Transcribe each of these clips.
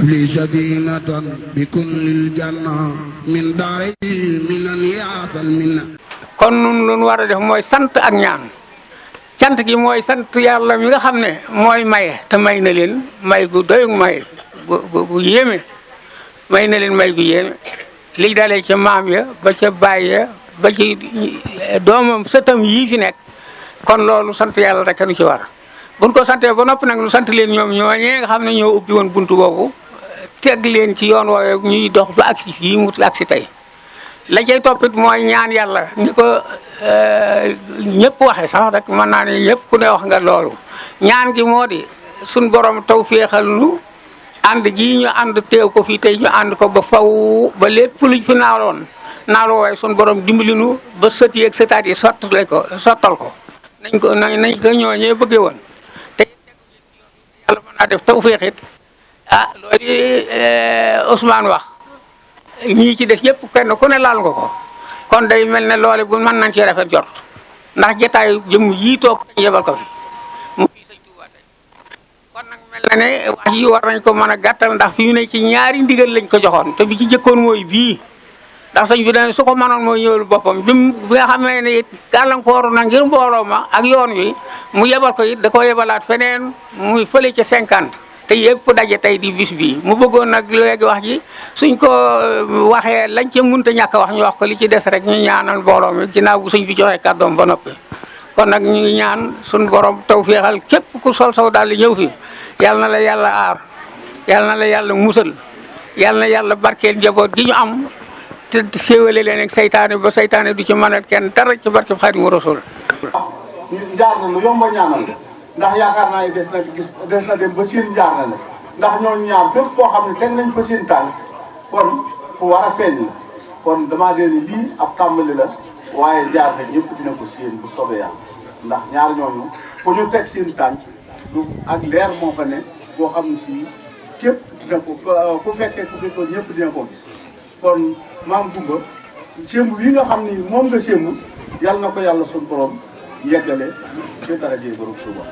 li sadinatan bi kullil janna min daari minan yaatal minna. kon nun lu nu war a def mooy sant ak ñaan. cant gi mooy sant yàlla mi nga xam ne mooy maye te may na leen may gu doy may gu yéeme may na leen may gu yéeme li dalee ca maam ya ba ca baay ya ba ci doomam sëtam yii fi nekk kon loolu sant yàlla rek nu ci war buñ ko santee ba noppi nag nu sant leen ñoom ñooñee nga xam ne ñoo ubbi woon buntu boobu teg leen ci yoon woowee ñuy dox ba agsi fii mu agsi tey la cay toppit mooy ñaan yàlla ni ko ñëpp waxe sax rek mën naa ne ñëpp ku ne wax nga loolu ñaan gi moo di suñ borom taw féexal nu ànd ji ñu ànd teew ko fii tey ñu ànd ko ba faw ba lépp luñ fi naaloo waaye suñ borom dimbali nu ba sët yi ak sëtaat yi sottal ko nañ ko ñooñee bëggee woon te yàlla mën naa def taw féexit loolu Ousmane wax ñii ci def yëpp kenn ku ne laal nga ko kon day mel ne loole bu mën nañ ci rafet jot ndax jotaayu jëm yii toog dañ yebal ko fi mu fii Sëñ Tuubaa tey kon nag mel na ne wax yi war nañ ko mën a gàttal ndax fi mu ne ci ñaari ndigal lañ ko joxoon te bi ci jëkkoon mooy bii ndax sëñ bi dañ su ko mënoon mooy ñëwul boppam bi nga xamee ne it gàllankooru na ngir mbooloo ma ak yoon wi mu yebal ko it da ko yebalaat feneen muy fële ca 50 te yëpp daje tey di bis bii mu bëggoon nag léegi wax ji suñ ko waxee lañ ca mënta ñàkk wax ñu wax ko li ci des rek ñu ñaanal mbooloo mi ginnaaw bu suñ fi joxee kàddoom ba noppi kon nag ñu ngi ñaan suñ borom taw féexal képp ku sol saw daal di ñëw fi yal na la yàlla aar yal na la yàlla musal yal na yàlla barkeel njaboot gi ñu am te séewale leen ak saytaane ba saytaane du ci mën a kenn dara ci barke Xaadimu Rasuul. jaar na lu yomba ñaanal ndax yaakaar naa ne des na dem ba seen jaar na la ndax ñooñu ñaar fépp foo xam ne teg nañ fa seen tànk kon fu war a feeñ la kon damaa dee ni lii ab tàmbali la waaye jaar na ñëpp dina ko séen bu soobee yàlla ndax ñaar ñooñu fu ñu teg seen tànk du ak leer moo fa ne boo xam ne si képp dina ko ku fekkee ku fekkoon ñëpp dina ko gis kon maam Gumba sémb yi nga xam ni moom nga sémb yàlla na ko yàlla suñu borom yeggale ci daraje borom Tuuba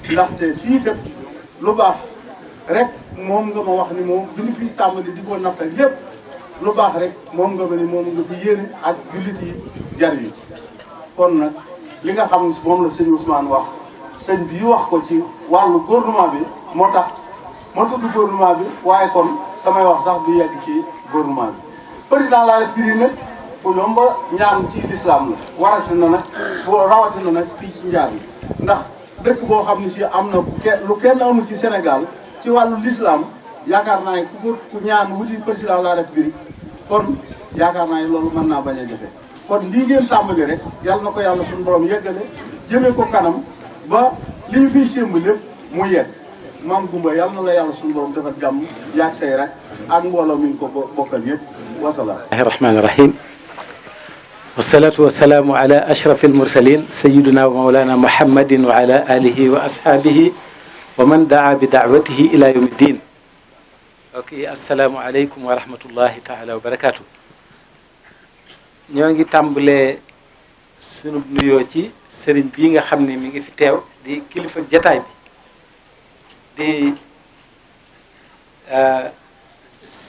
ndaxte fii kat lu baax rek moom nga ma wax ni moom bi ñu fi tàmbali di ko natta lépp lu baax rek moom nga ma ni moom nga fi yéene ak jullit yi jar yi kon nag li nga xam ne moom la sëñ Ousmane wax sëñ bii wax ko ci wàllu gouvernement bi moo tax moo tudd gouvernement bi waaye kon samay wax sax du yegg ci gouvernement bi président la République nag bu yomba ñaan ci lislaam la waratina nag rawatina nag fii ci njaar bi ndax dëkk boo xam ne si am na lu kenn amul ci Sénégal ci wàllu lislaam yaakaar naa ne ku ñaan wuti président de la République kon yaakaar naa ne loolu mën naa bañ a jafe kon lii ngeen tàmbali rek yàlla na ko yàlla suñu borom yeggale jëmee ko kanam ba li ñu fiy sémb lépp mu yegg maam Gumba yàlla na la yàlla suñu borom defal jàmm yaag say rek ak mbooloo mi ngi ko bokkal yëpp wasalaam. rahmaani rahim. wasalaatu wasalaamu ala ashraf almursalin sayiduna wa mawlana muhammadin wa ala alihi wa ashaabihi wa man daa bi daawatihi ila yawmi ddin. ok asalaamu aleykum wa rahmatullahi taala wa barakaatu. ñoo ngi tàmbalee sunu nuyoo ci sëriñ bii nga xam ne mi ngi fi teew di kilifa jataay bi di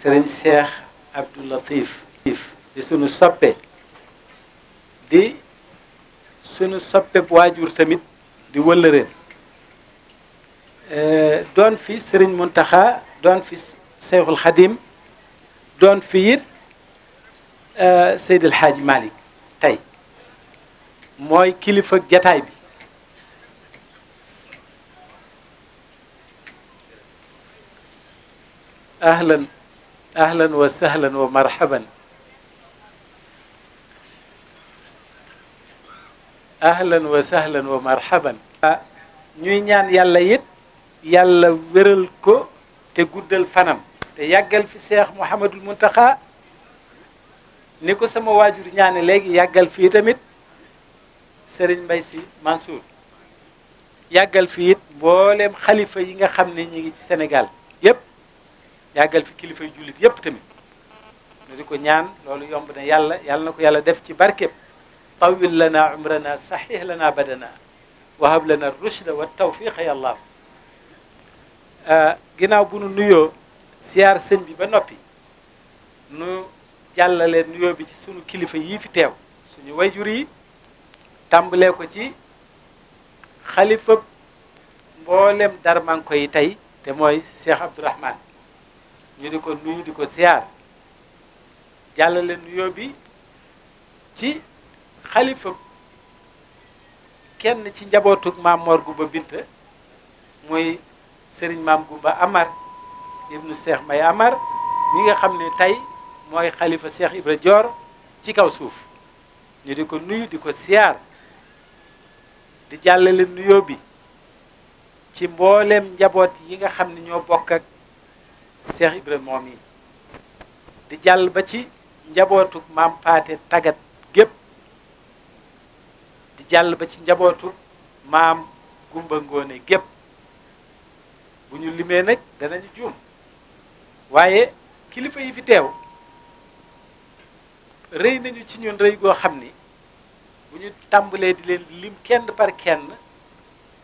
sëriñ Cheikh Abdou Latif di sunu soppe di sunu soppe waajur tamit di wëllëreen doon fi sëriñ Muntaxa doon fi Seyxul Xadim doon fi it Seydi El Hadji Malick tey mooy kilifa jataay bi ahlan ahlan wa sahlan wa marhaban ahlan wa sahlan wa marhaban ñuy ñaan yàlla it yàlla wéral ko te guddal fanam te yàggal fi Seex Muhammadul Muntaxa ni ko sama waajur ñaane léegi yàggal fii tamit Serigne Mbaye Sy Mansour yàggal fi it mboolem xalifa yi nga xam ne ñi ngi ci Sénégal yépp yàggal fi kilifa yu jullit yépp tamit ñu di ko ñaan loolu yomb na yàlla yàlla na ko yàlla def ci barkeb tawil lana umrana sahih lana badana wahab lana rushda wa tawfiqa ya allah ginnaaw bu nu nuyoo siyaar sëñ bi ba noppi nu jàllale nuyoo bi ci sunu kilifa yii fi teew suñu wayjur yi tàmbalee ko ci xalifa mboolem Darmanko yi tey te mooy Cheikh Abdourahmane ñu di ko nuyu di ko siyaar jàllale nuyoo bi ci xalifa kenn ci njabootug maam Mor Gumba Binta muy sëriñ maam Gumba Amar ibnu Cheikh May Amar mi nga xam ne tey mooy xalifa Cheikh Ibra Dior ci kaw suuf ñu di ko nuyu di ko siyaar di jàllale nuyoo bi ci mbooleem njaboot yi nga xam ne ñoo bokk ak Cheikh Ibra moom yi di jàll ba ci njabootuk maam Paate Tagat gépp di jàll ba ci njabootuk maam Gumba Ngoone gépp bu ñu limee nag danañu juum waaye kilifa yi fi teew rëy nañu ci ñun rëy goo xam ni bu ñu tàmbalee di leen lim kenn par kenn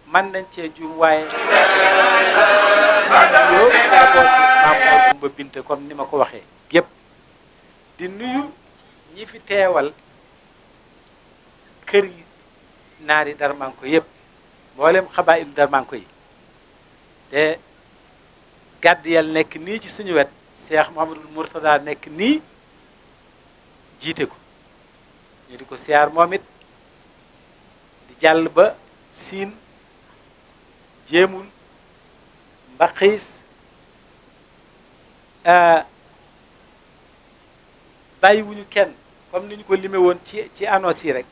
man nañ cee juum waaye yoo maam Mor Gumba Binta comme ni ma ko waxee gépp di nuyu ñi fi teewal kër yi naari Darmanko yëpp mboolem xabaa'ilu Darmanko yi te Gàddiyal nekk nii ci suñu wet Cheikh Mouhamadul Mourtada nekk nii jiite ko ñu di ko siyaar moom it di jàll ba Siin Jéemul Mbaxiis bàyyiwuñu kenn comme ni ñu ko lime woon ci annonce yi rek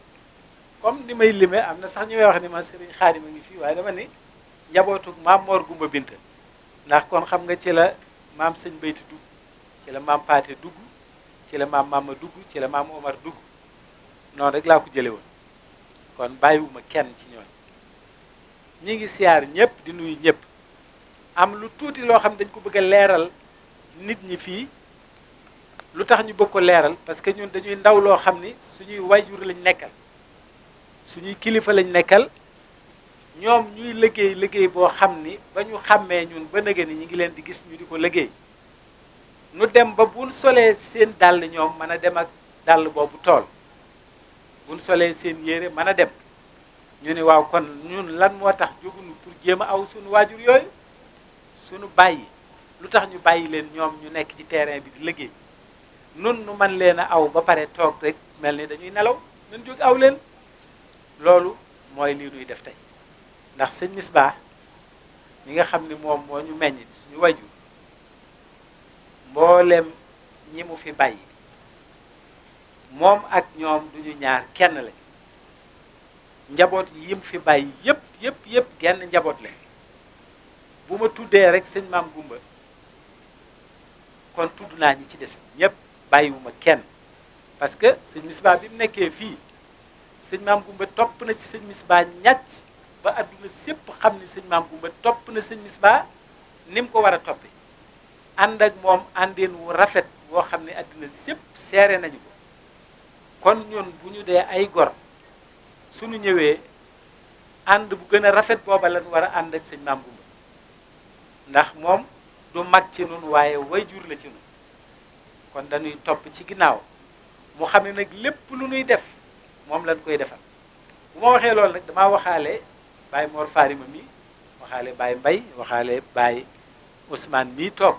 comme ni may lime am na sax ñu may wax ni ma Sëriñ Xaadim a ngi fii waaye dama ni njabootu maam Mor Gumba Binta ndax kon xam nga ci la maam Sëñ Bayti dugg ci la maam Paate dugg ci la maam Mama dugg ci la maam Omar dugg noonu rek laa ko jële woon kon bàyyiwuma kenn ci ñooñ ñi ngi siyaar ñëpp di nuyu ñëpp am lu tuuti loo xam dañ ko bëgg a leeral nit ñi fii lu tax ñu bëgg ko leeral parce que ñun dañuy ndaw loo xam ni suñuy wayjur lañ nekkal suñuy kilifa lañ nekkal ñoom ñuy liggéey boo xam ni ba ñu xàmmee ñun ba nëgë ni ñi ngi leen di gis ñu di ko liggéey nu dem ba buñ solee seen dàll ñoom mën a dem ak dàll boobu tool buñ solee seen yére mën a dem ñu ni waaw kon ñun lan moo tax jógunu pour jéem a aw suñu waajur yooyu suñu bàyyi lu tax ñu bàyyi leen ñoom ñu nekk ci terrain bi di liggéey nun nu man leen a aw ba pare toog rek mel ni dañuy nelaw nun jóg aw leen loolu mooy lii nuy def tey ndax sëñ Misbaa mi nga xam ni moom moo ñu meññ di suñu wajur mboolem ñi mu fi bàyyi moom ak ñoom duñu ñaar kenn lañ njaboot yi mu fi bàyyi yépp genn njaboot lañ bu ma tuddee rek sëñ maam Gumba kon tudd naa ñi ci des ñëpp bàyyiwuma kenn parce que sëñ Misbaa bi mu nekkee fii sëñ maam Gumba topp na ci sëñ Misbaa ñàcc ba adduna sépp xam ni sëñ maam Gumba topp na sëñ Misbaa ni mu ko war a toppe ànd ak moom àndeen wu rafet woo xam ne adduna sépp seere nañu ko kon ñun bu ñu dee ay gor suñu ñëwee ànd bu gën a rafet booba lañ war a ànd ak sëñ maam Gumba ndax moom du mag ci nun waaye wayjur la ci nun kon dañuy topp ci ginnaaw mu xam ne nag lépp lu nuy def moom lañ koy defal bu ma waxee loolu nag damaa waxaale Baye Mor Farima mi waxaale Baye Mbay waxaale Baye Ousmane mii toog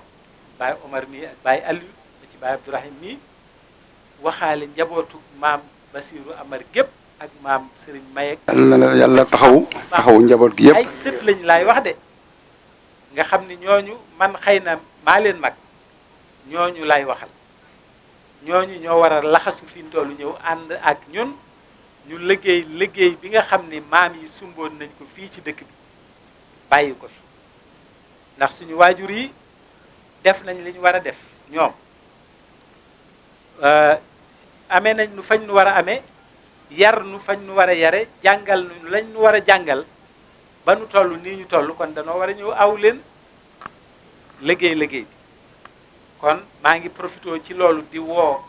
Baye Omar mii ak Baye Aliou ba ci Baye Abdourahim mii waxaale njabootu maam Basiru Amar gépp ak maam Serigne Mayek yàlla taxaw njaboot gi yëpp ay sët lañ laay wax de nga xam ni ñooñu man xëy na maa leen mag ñooñu lay waxal ñooñu ñoo war a laxasu fi ñu tollu ñëw ànd ak ñun ñu liggéey bi nga xam ni maam yi sumboon nañ ko fii ci dëkk bi bàyyi ko fi ndax suñu waajur yi def nañ li ñu war a def ñoom amee nañ nu fañ nu war a amee yar nu fañ nu war a yare jàngal nu lañ nu war a jàngal ba nu toll nii ñu toll kon danoo war a ñëw aw leen liggéey bi kon maa ngi profité ci loolu di woo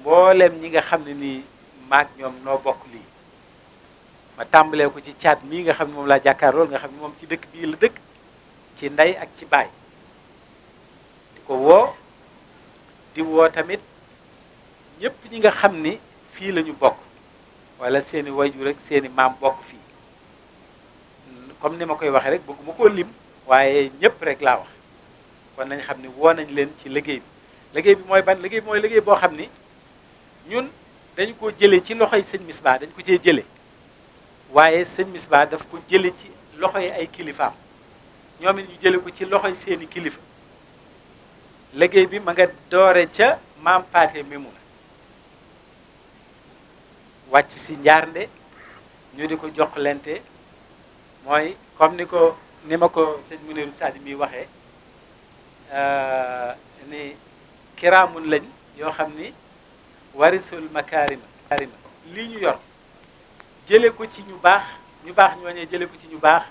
mboolem ñi nga xam ne nii maag ñoom noo bokk lii ma tàmbalee ko ci caat mii nga xam ne moom laa jàkkaar lool nga xam ne moom ci dëkk bii la dëkk ci ndey ak ci baay ko woo di woo tamit ñëpp ñi nga xam ni fii la ñu bokk wala seeni wayjur rek seeni maam bokk fii comme ni ma koy waxee rek bëgguma koo lim waaye ñëpp rek laa wax kon nañ xam ni woo nañ leen ci liggéey bi liggéey bi mooy ban liggéey bi mooy liggéey boo xam ni ñun dañu ko jëlee ci loxoy sëñ Misbah dañ ko cee jëlee waaye sëñ Misbah daf ko jëlee ci loxoy ay kilifaam ñoom it ñu jëlee ko ci loxoy seeni kilifa liggéey bi ma nga doore ca maam Paate Memuna wàcc si Njaarnde ñu di ko joxlante mooy comme ni ma ko sëñ Muniru Sadi mi waxee ni kiraamun lañ yoo xam ni warisul makaarima lii ñu yor jële ko ci ñu baax ñooñee jële ko ci ñu baax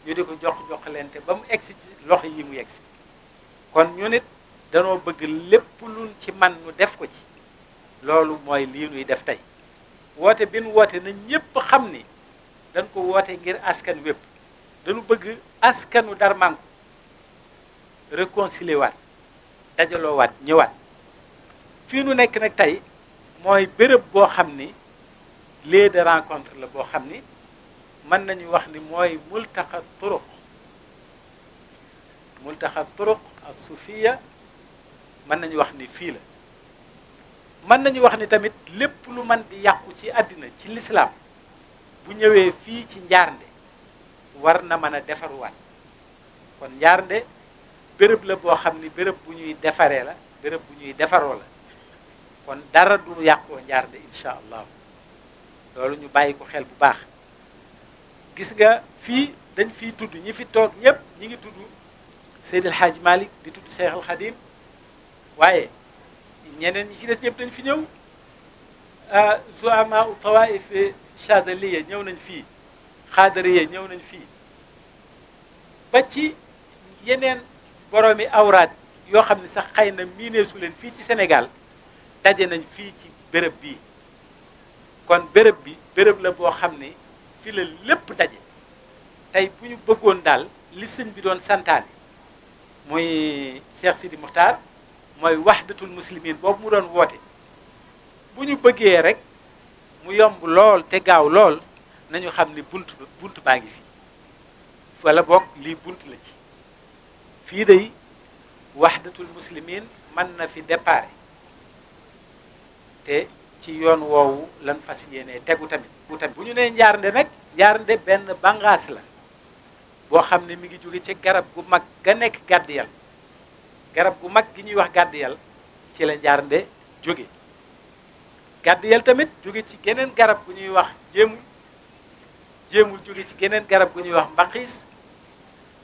ñu di ko joxlante ba mu egsi ci loxo yi mu egsi kon ñu nit danoo bëgg lépp luñ ci man nu def ko ci loolu mooy lii nuy def tey woote bi nu woote na ñépp xam ni dañ ko woote ngir askan wépp dañu bëgg askanu Darmanko réconcilier waat dajaloo waat ñëwaat fii nu nekk nag tey mooy béréb boo xam ni lieu de rencontre la boo xam ni mën nañu wax ni mooy multaqa turuq as-sufiya mën nañu wax ni fii la mën nañu wax ni tamit lépp lu mën di yàqu ci àddina ci lislaam bu ñëwee fii ci Njaarnde war na mën a defaruwaat kon Njaarnde béréb la boo xam ni béréb bu ñuy defaree la béréb bu ñuy defaroo la kon dara du yàqoo Njaarnde incha allah loolu ñu bàyyi ko xel bu baax gis nga fii dañ fiy tudd ñi fi toog ñëpp ñi ngi tudd Seydil Hadj Malick di tudd Cheikh Al Khadim waaye ñeneen ñi ci des ñëpp dañ fi ñëw zuama u tawaif chadaliya ñëw nañ fii xaadariya ñëw nañ fii ba ci yeneen boroomi awraat yoo xam ne sax xëy na miineesu leen fii ci Sénégal daje nañ fii ci béréb bii kon béréb bi béréb la boo xam ne fii la lépp daje tey bu ñu bëggoon daal li sëñ bi doon santaane muy Cheikh Sidi Muxtaar mooy wahdatul muslimin boobu mu doon woote bu ñu bëggee rek mu yomb lool te gaaw lool nañu xam ni bunt baa ngi fi wala boog lii bunt la ci fii day wahdatul muslimin mën na fi départ te ci yoon woowu lan fas yéene tegu tamit bu ñu nee Njaarnde nag Njaarnde benn bangaas la boo xam ne mi ngi jóge ci garab gu mag ga nekk Gàddiyal garab gu mag gi ñuy wax Gàddiyal ci la Njaarnde jóge Gàddiyal tamit jóge ci geneen garab gu ñuy wax jéemul jóge ci geneen garab gu ñuy wax Mbaxiis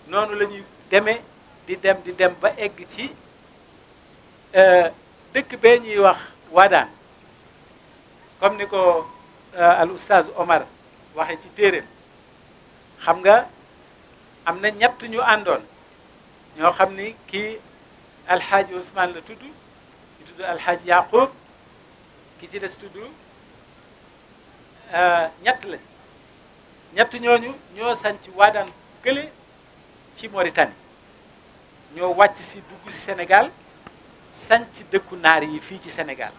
noonu la ñuy demee di dem ba egg ci dëkk bee ñuy wax Wadaan comme ni ko al oustaz Omar waxe ci téeréem xam nga am na ñett ñu àndoon ñoo xam ni kii alxaaji Ousmane la tudd ki tudd alxaaji Yaqub ki ci des tudd ñett lañ ñett ñooñu ñoo sanc Wadaan gële ci Mauritanie ñoo wàcc si dugg si Sénégal sanc dëkku naar yi fii ci Sénégal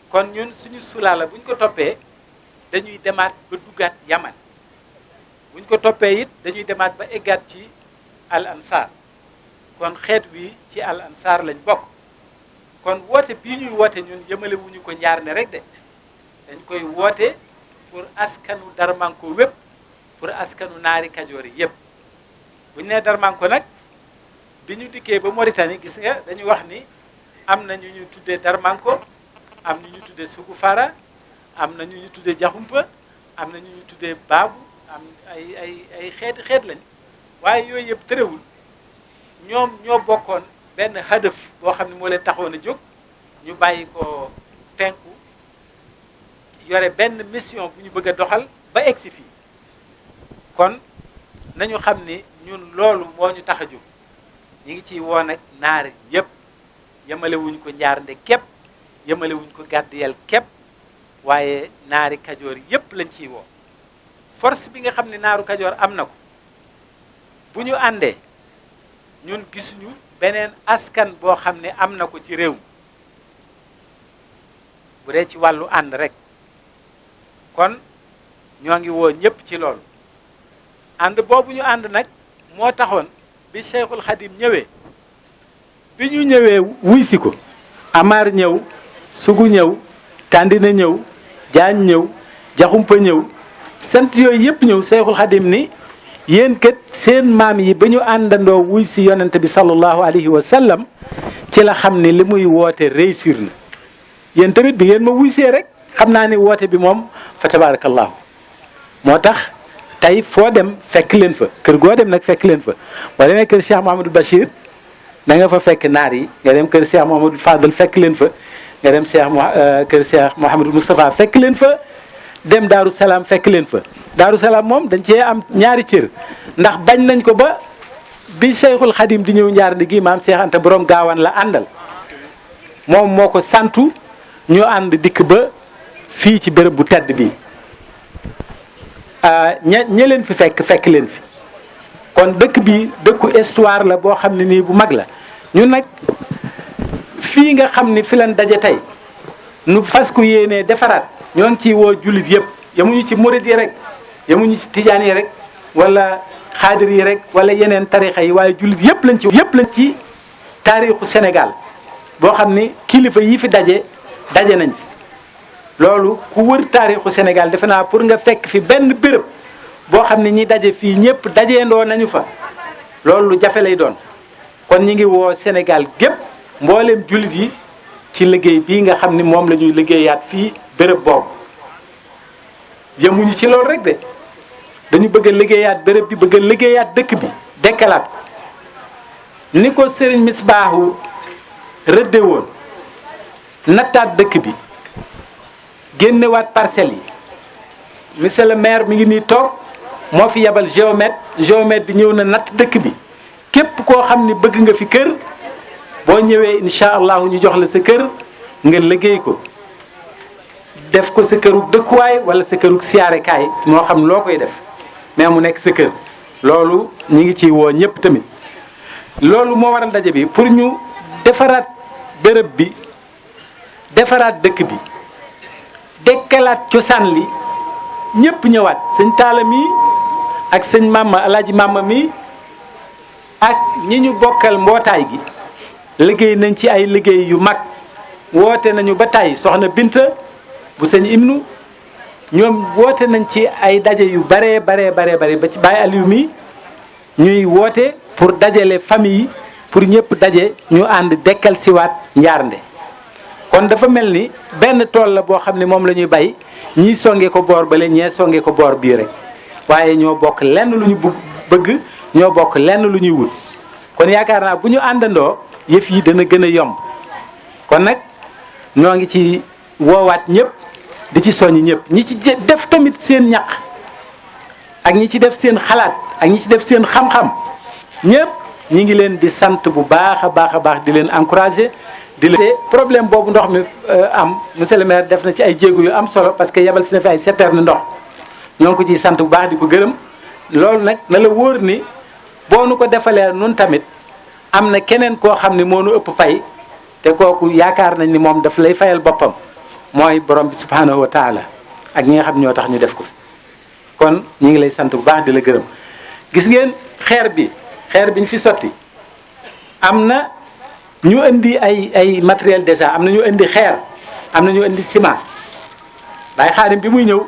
kon ñun suñu sulaala buñ ko toppee dañuy demaat ba duggaat Yaman buñ ko toppee it dañuy demaat ba eggaat ci al ansar kon xeet wi ci al ansar lañ bokk kon woote bii ñuy woote ñun yëmale wuñu ko Njaarnde rek de dañ koy woote pour askanu Darmanko wépp pour askanu naari Kajoor yi yépp buñ nee Darmanko nag bi ñu dikkee ba Mauritanie gis nga dañu wax ni am na ñu tuddee Darmanko am na ñu tuddee Sugufara am na ñu tuddee Jaxumpa am na ñu tuddee Baabu am ay xeet lañ waaye yooyu yëpp tërëwul ñoom ñoo bokkoon benn hadaf boo xam ne moo leen taxoon a jóg ñu bàyyi ko penku yore benn mission bu ñu bëgg a doxal ba egsi fii kon nañu xam ni ñun loolu moo ñu tax a jóg ñi ngi ciy woo nag naar yëpp yemale wuñ ko Njaarnde képp yemale wuñ ko Gàddiyal képp waaye naari Kajoor yëpp lañ ciy woo force bi nga xam ne naaru Kajoor am na ko bu ñu àndee ñun gisuñu beneen askan boo xam ne am na ko ci réew mi bu dee ci wàllu ànd rek kon ñoo ngi woo ñëpp ci loolu ànd boobu ñu ànd nag moo taxoon bi Cheikhul Khadim ñëwee bi ñu ñëwee wuy si ko Amar ñëw Sugu ñëw Tandina ñëw Jaañ ñëw Jaxumpa ñëw sant yooyu yëpp ñëw Cheikhul Khadim ni yéen kat seen maam yi ba ñu àndandoo wuy si yonente bi sallallahu alayhi wa sallam ci la xam ni li muy woote réussir na yéen tamit bi ngeen ma wuy see rek xam naa ni woote bi moom fa tabarakallahu moo tax tey foo dem fekk leen fa kër goo dem nag fekk leen fa boo demee kër Cheikh Mouhamadou Bachir da nga fa fekk naar yi nga dem kër Cheikh Mouhamadou Fadel fekk leen fa nga dem kër Cheikh Mouhamadou Moustapha fekk leen fa dem Daaru Salaam fekk leen fa Daaru Salaam moom dañ cee am ñaari cër ndax bañ nañ ko ba bi Cheikhul Khadim di ñëw Njaarnde gi maam Cheikh Anta borom gaawaan la àndal moom moo ko santu ñu ànd dikk ba fii ci béréb bu tedd bi ña leen fi fekk leen fi kon dëkk bi dëkku histoire la boo xam ne nii bu mag la ñun nag fii nga xam ni fi leen daje tey nu fas ku yéenee defaraat ñoo ngi ciy woo jullit yëpp yemuñu ci murid yi rek yemuñu ci tijaan yi rek wala xaadir yi rek wala yeneen tarixa yi waaye jullit yëpp lañ ci taarixu Sénégal boo xam ni kilifa yi fi daje nañ fi loolu ku wër taarixu Sénégal defe naa pour nga fekk fi benn béréb boo xam ne ñi daje fii ñëpp dajeendoo nañu fa loolu lu jafe lay doon kon ñi ngi woo Sénégal gépp mbooleem jullit yi ci liggéey bii nga xam ni moom la ñuy liggéeyaat fii béréb boobu yemuñu ci loolu rek de dañu bëgg a liggéeyaat béréb bi bëgg a liggéeyaat dëkk bi dekkalaat ko ni ko Serigne Misbaahu rëdde woon nattaat dëkk bi génnewaat parcelles yi monsieur le maire mi ngi nii toog moo fi yebal géomètre bi ñëw na natt dëkk bi képp koo xam ni bëgg nga fi kër boo ñëwee incha allahu ñu jox la sa kër nga liggéey ko def ko sa kërug dëkkuwaay wala sa kërug siyaarekaay moo xam loo koy def mais mu nekk sa kër loolu ñu ngi ciy woo ñëpp tamit loolu moo waral ndaje bi pour ñu defaraat béréb bi defaraat dëkk bi dekkalaat cosaan li ñëpp ñëwaat sëñ Taala mi ak sëñ Mama Alaaji Mama mi ak ñi ñu bokkal mbootaay gi liggéey nañ ci ay liggéey yu mag woote nañu ba tey soxna Binta bu sëñ Ibnu ñoom woote nañ ci ay daje yu bare ba ci Baye Aliou mi ñuy woote pour dajale famille yi pour ñëpp daje ñu ànd dekkal siwaat Njaarnde kon dafa mel ni benn tool la boo xam ne moom la ñuy bay ñii songe ko boor bale ñee songe ko boor bii rek waaye ñoo bokk lenn lu ñu bëgg ñoo bokk lenn lu ñuy wut kon yaakaar naa bu ñu àndandoo yëf yi dana gën a yomb kon nag ñoo ngi ci woowaat ñëpp di ci soññ ñëpp ñi ci def tamit seen ñaq ak ñi ci def seen xalaat ak ñi ci def seen xam-xam ñëpp ñi ngi leen di sant bu baax a baax di leen encourager di leen problème boobu ndox mi am monsieur le maire def na ci ay jéego yu am solo parce que yebal si na fi ay citerne ndox ñoo ngi ko ciy sant bu baax di ko gërëm loolu nag na la wóor ni boo nu ko defalee nun tamit am na keneen koo xam ne moo nu ëpp fay te kooku yaakaar nañ ni moom daf lay fayal boppam mooy borom bi subhanahu wa taala ak ñi nga xam ñoo tax ñu def ko kon ñu ngi lay sant bu baax di la gërëm gis ngeen xeer bi ñu fi sotti am na ñu indi ay matériel déjà am na ñu indi xeer am na ñu indi ciment Baye Xaadim bi muy ñëw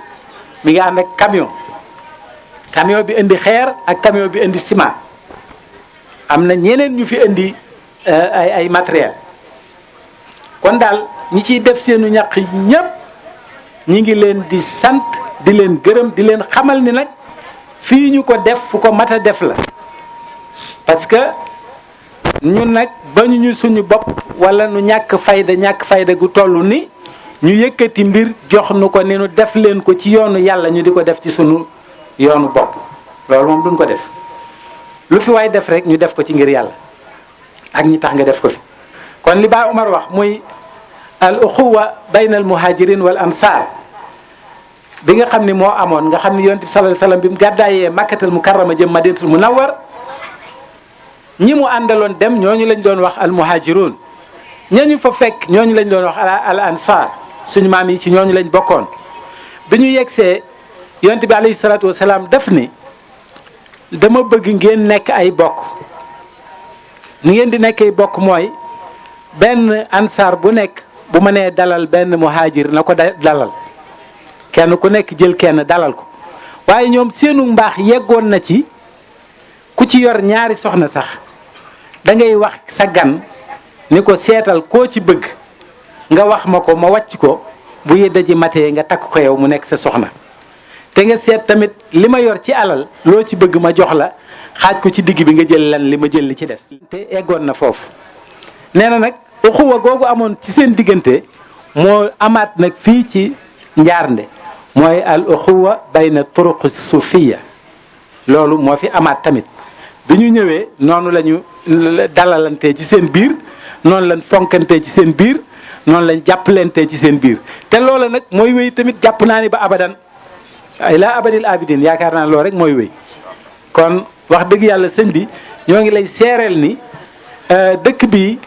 mi ngi ànd ak camion bi indi xeer ak camion bi indi ciment am na ñeneen ñu fi indi ay matériel kon daal ñi ciy def seenu ñaq ñëpp ñi ngi leen di sant di leen gërëm di leen xamal ni nag fii ñu ko def fu ko mat a def la parce que ñun nag bañu ñu suñu bopp wala nu ñàkk fayda gu toll ni ñu yëkkati mbir jox nu ko ni nu def leen ko ci yoonu yàlla ñu di ko def ci sunu yoonu bopp loolu moom duñ ko def lu fi waay def rek ñu def ko ci ngir yàlla ak ñi tax nga def ko fi kon li Baay Umar wax muy al uxuwa bayna al muhajirin wal ansar bi nga xam ni moo amoon nga xam ni yonent bi sallallahu alayhi wasallam bi mu gàddaayee makkatal mukarrama jëm madinatul munawwar ñi mu àndaloon dem ñooñu lañ doon wax al muhajirun ñañu fa fekk ñooñu lañ doon wax al ansar suñu maam yi ci ñooñu lañ bokkoon. bi ñu yegsee yonent bi alayhi salaatu wasalaam def ni dama bëgg ngeen nekk ay bokk. ni ngeen di nekkee bokk mooy benn ansar bu nekk bu ma nee dalal benn muhajir na ko dalal kenn ku nekk jël kenn dalal ko waaye ñoom seenu mbaax yeggoon na ci ku ci yor ñaari soxna sax da ngay wax sa gan ni ko seetal koo ci bëgg nga wax ma ko ma wàcc ko bu yedda ji matee nga takk ko yow mu nekk sa soxna te nga seet tamit li ma yor ci alal loo ci bëgg ma jox la xaaj ko ci digg bi nga jël lan li ma jël li ci des. te eggoon na foofu nee na nag uxuwa googu amoon ci seen diggante moo amaat nag fii ci Njaarnde mooy al uxuwa bayna turuq suufiya loolu moo fi amaat tamit bi ñu ñëwee noonu la ñu dalalantee ci seen biir noonu lañ fonkantee ci seen biir noonu lañ jàppalantee ci seen biir te loola nag mooy wéy tamit jàpp naa ni ba abadan ay laa abadil abidin yaakaar naa loolu rek mooy wéy kon wax dëgg yàlla sëñ bi ñoo ngi lay seereel ni dëkk bi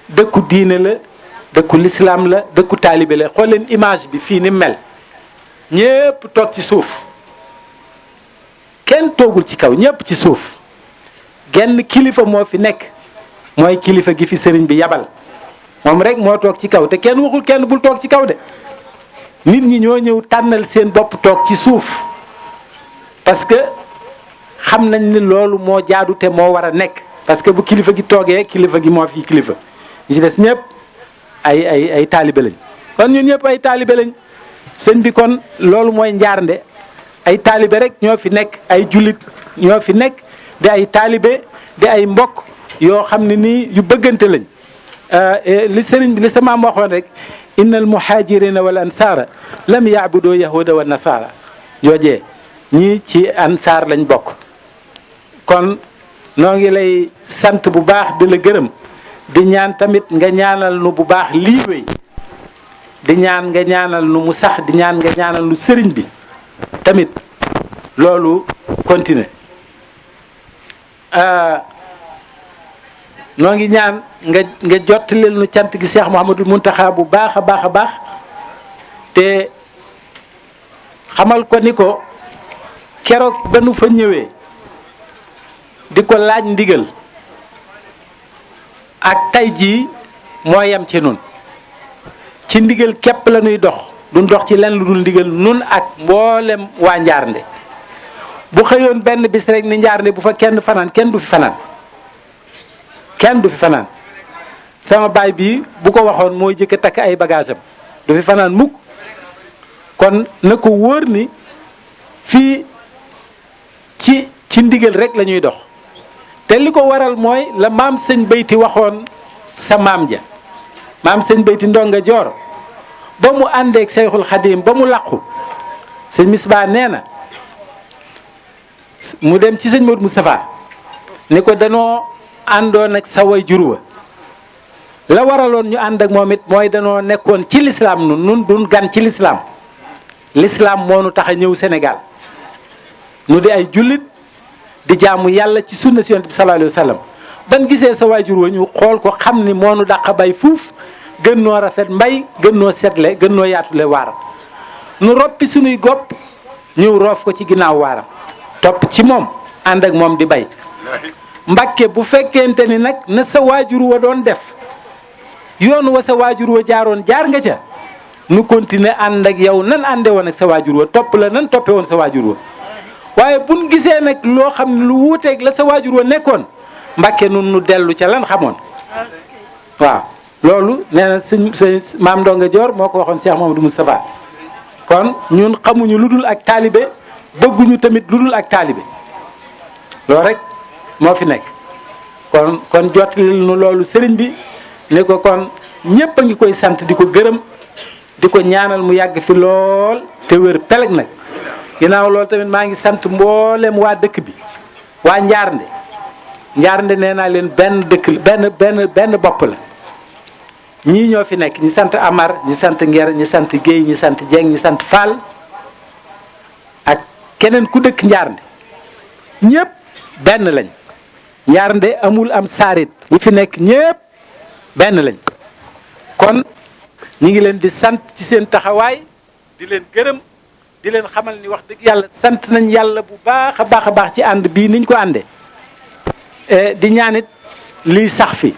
dëkku diine la dëkku lislaam la dëkku taalibe la xool leen image bi fii ni mel ñépp toog ci suuf kenn toogul ci kaw ñépp ci suuf genn kilifa moo fi nekk mooy kilifa gi fi sëriñ bi yabal moom rek moo toog ci kaw te kenn waxul kenn bul toog ci kaw de nit ñi ñoo ñëw tànnal seen bopp toog ci suuf parce que xam nañ ni loolu moo jaadu te moo war a nekk parce que bu kilifa gi toogee kilifa gi moo fi kilifa ñi ci des ñëpp ay taalibe lañ kon ñun ñëpp ay taalibe lañ sëñ bi kon loolu mooy Njaarnde ay taalibe rek ñoo fi nekk ay jullit ñoo fi nekk di ay taalibe di ay mbokk yoo xam ne nii yu bëggante lañ li sëriñ bi li sa maam waxoon rek inna al muhajirina wal ansara lam yaabudu yahuda wa nasara joojee ñii ci ansaar lañ bokk kon noo ngi lay sant bu baax di la gërëm di ñaan tamit nga ñaanal nu bu baax lii wéy di ñaan nga ñaanal nu mu sax di ñaan nga ñaanal nu sëriñ bi tamit loolu continuer noo ngi ñaan nga jottaleel nu cant gi Cheikh Mouhamadul Mountakha bu baax a baax a baax te xamal ko ni ko keroog ba nu fa ñëwee di ko laaj ndigal ak tey jii moo yem ci nun ci ndigal képp la ñuy dox duñ dox ci lenn lu dul ndigal nun ak mboolem waa Njaarnde bu xëyoon benn bis rek ni Njaarnde bu fa kenn fanaan kenn du fi fanaan kenn du fi fanaan sama baay bii bu ko waxoon mooy jëkk a takk ay bagage am du fi fanaan mukk kon na ko wóor ni fii ci ndigal rek la ñuy dox te li ko waral mooy la maam sëñ Bayti waxoon sa maam ja maam sëñ Bayti Ndonga Joor ba mu àndeek Seyxul Xadim ba mu làqu sëñ Misbaa nee na mu dem ci sëñ Modou Moustapha ni ko danoo àndoon ak sa way jur wa la waraloon ñu ànd ak moom it mooy danoo nekkoon ci lislaam nun dun gan ci lislaam moo nu tax a ñëw Sénégal nu di ay jullit di jaamu yàlla ci sunna si yonent bi sallallahu alayhi wa sallam ban gisee sa waajur wa ñu xool ko xam ni moo nu dàq bay fuuf gën noo rafet mbay gën noo setle gën noo yaatule waaram nu roppi sunuy gopp ñëw roof ko ci ginnaaw waaram topp ci moom ànd ak moom di bay Mbàkke bu fekkente ni nag na sa waajur wa doon def yoon wa sa waajur wa jaaroon jaar nga ca nu continuer ànd ak yow nan ànde woon ak sa waajur wa topp la nan toppe woon sa waajur wa waaye buñ gisee nag loo xam ne lu wuuteeg la sa waajur wa nekkoon Mbàkke nun nu dellu ca lan xamoon waaw loolu nee na sëñ maam Ndonga Joor moo ko waxoon Cheikh Mamadou Moustapha kon ñun xamuñu lu dul ak taalibe bëgguñu tamit lu dul ak taalibe loolu rek moo fi nekk kon jottalil nu loolu sëriñ bi ne ko kon ñépp a ngi koy sant di ko gërëm di ko ñaanal mu yàgg fi lool te wér peleg nag ginnaaw loolu tamit maa ngi sant mboolem waa dëkk bi waa Njaarnde nee naa leen benn dëkk benn bopp la ñii ñoo fi nekk ñi sant Amar ñi sant Nger ñi sant Guèye ñi sant Dieng ñi sant Fall ak keneen ku dëkk Njaarnde ñépp benn lañ Njaarnde amul am saarit ñi fi nekk ñépp benn lañ. kon ñi ngi leen di sant ci seen taxawaay di leen gërëm di leen xamal ni wax dëgg yàlla sant nañ yàlla bu baax a baax a baax ci ànd bii niñ ko àndee di ñaanit lii sax fi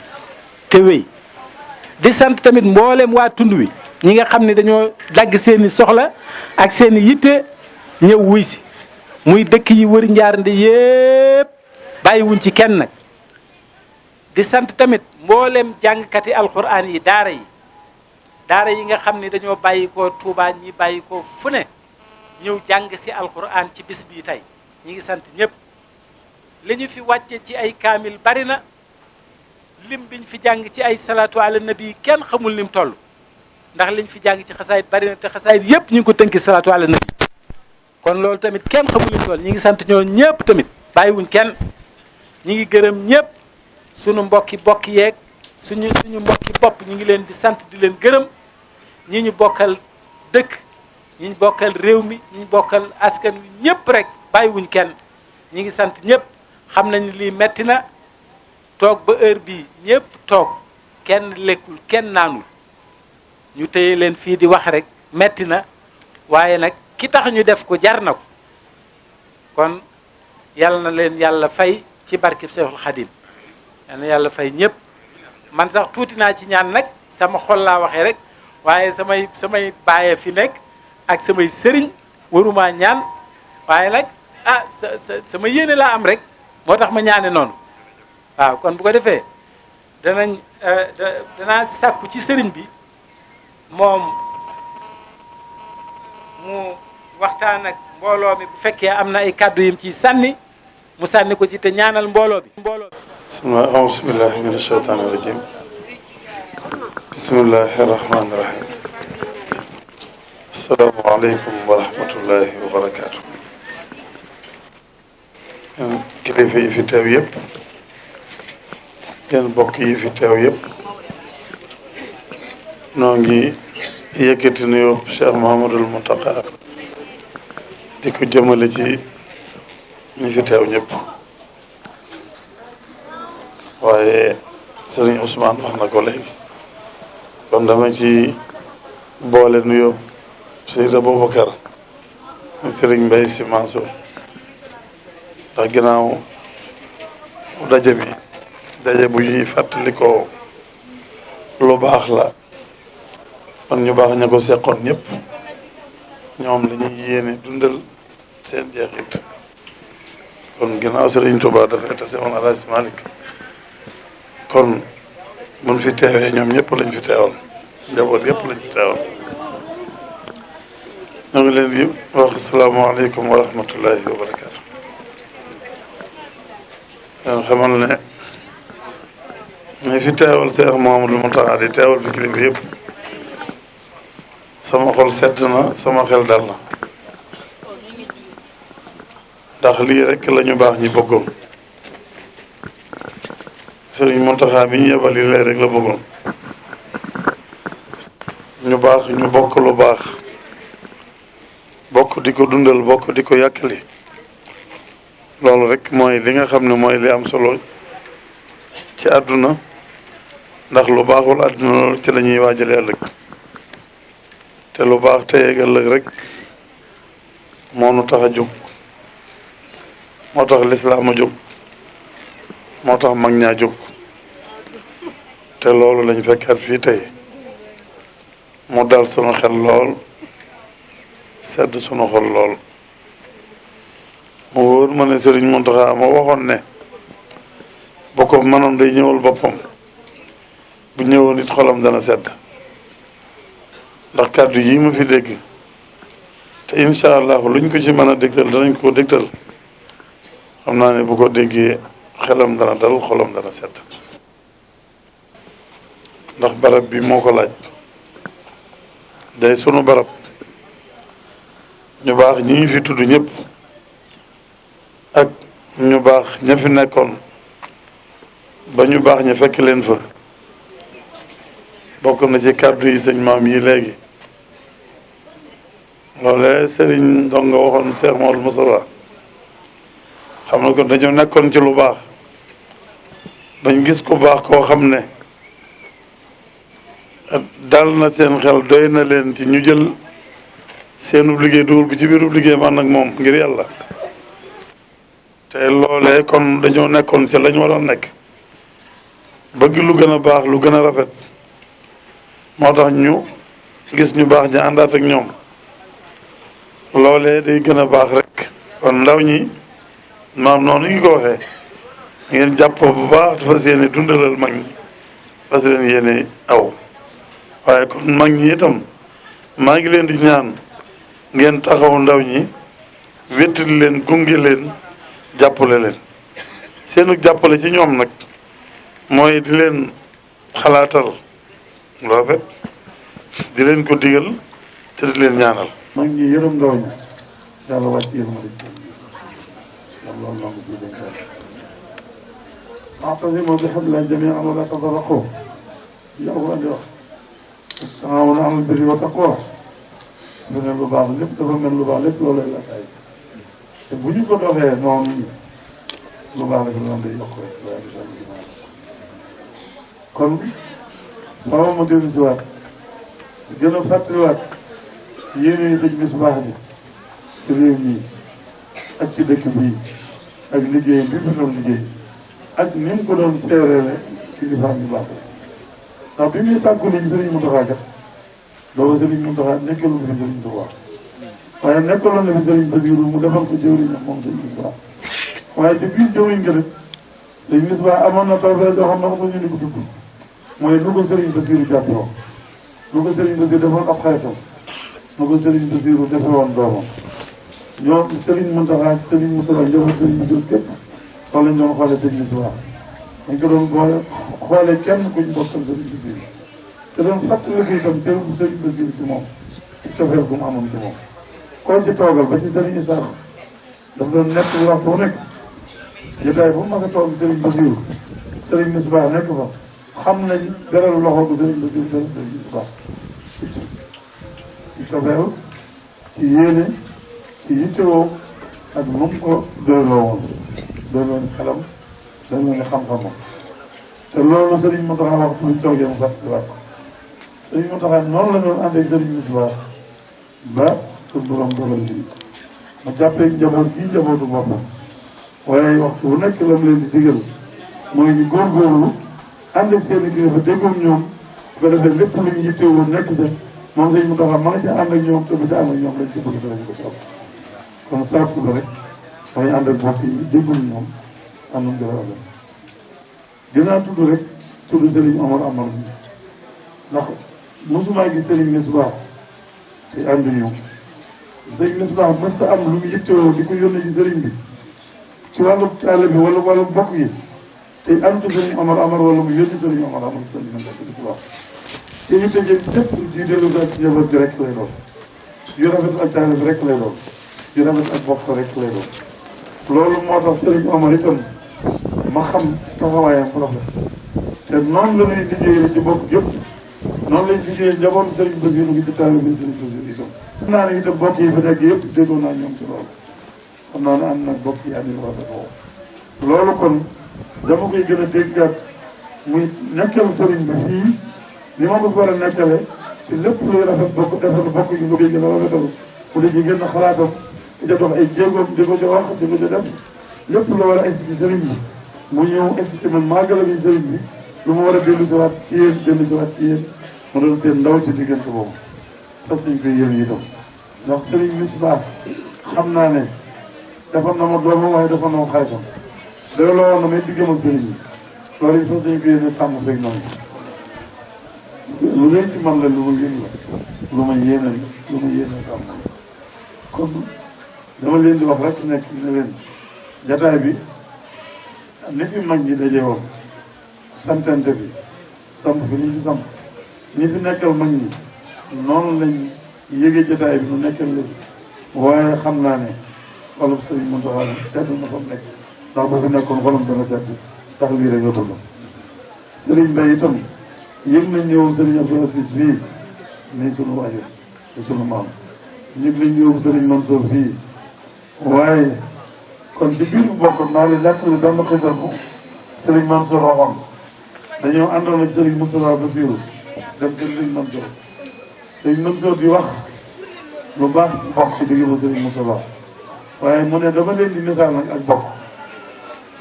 te wéy di sant tamit mboolem waa tund wi ñi nga xam ne dañoo dagg seeni soxla ak seeni yitte ñëw wuy si muy dëkk yi wër Njaarnde yépp bàyyiwuñ ci kenn nag di sant tamit mboolem jàngkati alxuraan yi daara yi nga xam ne dañoo bàyyi ko Tuubaa ñi bàyyi ko fu ne ñëw jàng si alxuraan ci bis bii tey ñi ngi sant ñëpp li ñu fi wàcce ci ay kaamil bari na lim biñ fi jàng ci ay salaatu ala nabi kenn xamul nim toll ndax liñ fi jàng ci xasaayit bari na te xasaayit yëpp ñu ngi ko tënki salaatu ala nabi kon loolu tamit kenn xamul nim toll ñi ngi sant ñoo ñëpp tamit bàyyiwuñ kenn ñi ngi gërëm ñëpp sunu mbokki bokk yeeg suñu mbokki bopp ñu ngi leen di sant di leen gërëm ñi ñu bokkal dëkk ñi ñu bokkal réew mi ñi ñu bokkal askan wi ñëpp rek bàyyiwuñ kenn ñi ngi sant ñëpp xam nañ lii metti na toog ba heure bii ñëpp toog kenn lekkul kenn naanul ñu téye leen fii di wax rek metti na waaye nag ki tax ñu def ko jar na ko kon yàlla na leen yàlla fay ci barkeb Seexul Xadim yàlla na yàlla fay ñëpp man sax tuuti naa ci ñaan nag sama xol laa waxee rek waaye samay bàyyee fi nekk ak samay sëriñ waruma ñaan waaye nag sama yéene laa am rek moo tax ma ñaane noonu waaw kon bu ko defee danaa sàkku ci sëriñ bi moom mu waxtaan ak mbooloo mi bu fekkee am na ay kàddu yim ci sànni mu sànni ko ci te ñaanal mbooloo bi bismillah auzu billahi min ashaytaani rajim bismillahi rahmaani rahim assalaamu aleykum wa rahmatullahi wa barakaatu kilifa yi fi teew yëpp yéen bokk yi fi teew yëpp noo ngi yëkkati nuyoo Cheikh Mouhamadul Mountakha di ko jëmale ci ñi fi teew ñëpp waaye Serigne Ousmane wax na ko léegi kon dama ci boole nuyoo Seydou Aboubacar Serigne Mbaye Sy Mansour ndax ginnaaw daje bu ñuy fàttalikoo lu baax la man ñu baax ña ko seqoon ñëpp ñoom la ñuy yéene dundal seen jeexit kon ginnaaw Serigne Touba dafay tase woon Alaaji Malick kon buñ fi teewee ñoom ñëpp lañ fi teewal njaboot yëpp lañ fi teewal ñoo ngi leen di wax asalaamaaleykum wa rahmatullahi wa barakaatu. xamal ne ñu fi teewal Cheikh Mouhamadou Mountakha di teewal fi kilifa yëpp sama xol sedd na sama xel dal na ndax lii rek la ñu baax ñi bëggoon Serigne Mountakha bi ñu yebal yi lay rek la bëggoon ñu baax ñu bokk lu baax bokk di ko dundal bokk di ko yàkkali loolu rek mooy li nga xam ne mooy li am solo ci àdduna ndax lu baaxul àdduna loolu ci la ñuy waajale ëllëg te lu baax tey ak ëllëg rek moo nu tax a jóg moo tax lislaam a jóg moo tax mag ñaa jóg te loolu lañ fekkaat fii tey mu dal sunu xel lool sedd sunu xol lool mu wóor ma ne Serigne Mountakha ma waxoon ne bu ko mënoon day ñëwal boppam bu ñëwoon it xolam dana sedd ndax kàddu yi ma fi dégg te incha allah luñ ko ci mën a dégtal danañ ko dégtal xam naa ne bu ko déggee xelam dana dal xolam dana sedd ndax barab bi moo ko laaj day sunu barab ñu baax ñi fi tudd ñëpp ak ñu baax ña fi nekkoon ba ñu baax ña fekk leen fa bokk na ci kàddu yi sëñ maam yi léegi loolee Serigne Ndongo waxoon Cheikh Mouhamadou Moustapha xam na ko dañoo nekkoon ci lu baax bañ gis ku baax koo xam ne dal na seen xel doy na leen ci ñu jël seenub liggéey dugal ko ci biirub liggéey man nag moom ngir yàlla te loolee kon dañoo nekkoon ca lañ waroon nekk bëgg lu gën a baax lu gën a rafet moo tax ñu gis ñu baax ñi àndaat ak ñoom loolee day gën a baax rek kon ndaw ñi maam noonu ngi ko waxee ngeen jàppoo bu baax dafa yéene dundalal mag ñi parce que leen yéene aw waaye kon mag ñi itam maa ngi leen di ñaan ngeen taxaw ndaw ñi wéttali leen gunge leen jàppale leen seenu jàppale ci ñoom nag mooy di leen xalaatal lu rafet di leen ko digal te di leen ñaanal mag ñi yërëm ndaw ñi yàlla wàcc yërmande seen yàlla loolu nangu ci dénkaay wa'tasimu bi hablillahi jamii'an wa laa tafarraqu yow andi wax taawanu alal birri wa taqwa lu ne lu baax lépp dafa mel lu baax lépp loolu la tay te bu ñu ko doxee noonu lu baax rek noonu day yokk rek waaye du sànni ginnaaw kon faaw ma dellu si waat gën a fàttaliwaat yéene yi sëñ bis baax bi ci réew mi ak ci dëkk bii ak liggéey bi fi doon liggéey ak ni mu ko doon seereele kilifaam yu baax ndax bi muy sàkku lii Sëriñ Mountakha kat booba Sëriñ Mountakha nekkaloon na fi Sëriñ Touba waaye nekkaloon na fi Sëriñ Basiru mu defal ko jëwriñ ak moom Sëriñ Misbah waaye ci biir jëwriñ nga rek Sëriñ Misbah amoon na tawfeex yoo xam ne ko ñu ni ko tudd mooy lu ko Sëriñ Basiru jàppe woon lu ko Sëriñ Basiru defoon ab xaritam lu ko Sëriñ Basiru defe woon doomam ñoom Sëriñ Mountakha Sëriñ Mountakha njaboot Sëriñ Basiru képp loolu lañ doon xoolee Sëriñ Misbah dañ ko doon boole xoolee kenn kuñ bokkal Sëriñ Basiru te doon fàttali ko itam teew bu Sëriñ Basiru ci moom ci cofeel bu mu amoon ci moom koo ci toogal ba ci Sëriñ Issa daf doon nekk bu wax bu nekk jotaay bu mas a toog Sëriñ Basiru Sëriñ Misbah nekk fa xam nañ beral loxo bu Sëriñ Basiru beral Sëriñ Misbah ci cofeel ci yéene ci yittewoo ak nu mu ko doyloo woon doyloo ni xelam doyloo ni xam-xamam te loolu Sëriñ Mountakha waxtu luñ toogee mu fàttaliwaat ko Sëriñ Mountakha noonu la doon ànd ak Sëriñ Misbah ba suñu borom dogal lii ma jàppee njaboot gi njabootu boppam waaye waxtu bu nekk la mu leen di digal mooy ñu góorgóorlu ànd ak seen i kilifa déggoom ñoom bu ko defee lépp lu ñu yittewoo nekk ca moom Sëriñ Mountakha ma nga ca ànd ak ñoom te bu ca ànd ak ñoom lañ ci bëgg danañ ko topp kon saako la rek mooy ànd ak bopp yi déggul ñoom am nañ gën a ëllëg dinaa tudd rek tudd Sëriñ Omar Amar bi ndax mosumaa gis Sëriñ Misbah te ànduñu Sëriñ Misbah mës sa am lu mu yittewoo di ko yónnee ci sëriñ bi ci wàllu taale bi wala wàllu bokk yi te àndu Sëriñ Omar Amar wala mu yónni Sëriñ Omar Amar sëriñ Misbah te yitte jëm lépp di dellu ak njaboot bi rek lay doon yu rafet ak taale bi rek lay doon yu rafet ak bokk rek lay doon loolu moo tax Sëriñ Omar itam ma xam taxawaayam rafet te noonu la ñuy liggéeyee ci bokk yëpp noonu lañ liggéeyee njabootu Sëriñ Basiru gi ci taale bi Sëriñ Basiru itam xam naa ne itam bokk yi fa nekk yëpp déggoo naa ñoom ci loolu xam naa ne am nag bokk yi andi rafet woo loolu kon dama koy gën a déggaat muy nekkal sëriñ bi fii ni ma ko war a nekkale ci lépp luy rafet bokk defal bokk yi nga koy gën a rafetal bu dee ji gën a xalaatam di ca dox ay jéegoom di ko ca wax di ko ca def lépp lu war a egsi ci sëriñ bi mu ñëw egsi ci man màggala bi sëriñ bi lu ma war a dellu si waat ci yéen dellu si waat ci yéen ma doon seen ndaw ci diggante boobu fas nañ koy yéen itam ndax Sëriñ Misbah xam naa ne defal na ma doomam waaye defal na ma xaritam loolu la woon na may diggamal sëriñ bi loolu it fas nañ ko yéene sàmm fekk noonu lu leen ci man la lu ma yéen la lu ma yéene sàmm kon dama leen di wax rek nekk ne leen jataay bi ni fi mag ñi daje woon santante fi samp fi ñu fi samp ñi fi nekkal mag ñi noonu lañ yëgee jotaay bi nu nekkal leen waaye xam naa ne xolum Sëriñ Mountakha sedd na fa mu nekk ndax bu fi nekkoon xolum dana sedd tax lii rek la bëgg Sëriñ Bay itam yëg nañ ñëwoon Sëriñ Abdou Aziz fii nii sunu waajur te sunu maam yëg nañ ñëwoon Sëriñ Mansour fii waaye kon ci biir bokk naa li nettali dama xisal bu Serigne Mansour waxoon dañoo àndoon ak Serigne Moustapha Bassirou dem kër Serigne Mansour Serigne Mansour di wax lu baax ci bokk ci digg ba Serigne Moustapha waaye mu ne dama leen di misaal nag ak bokk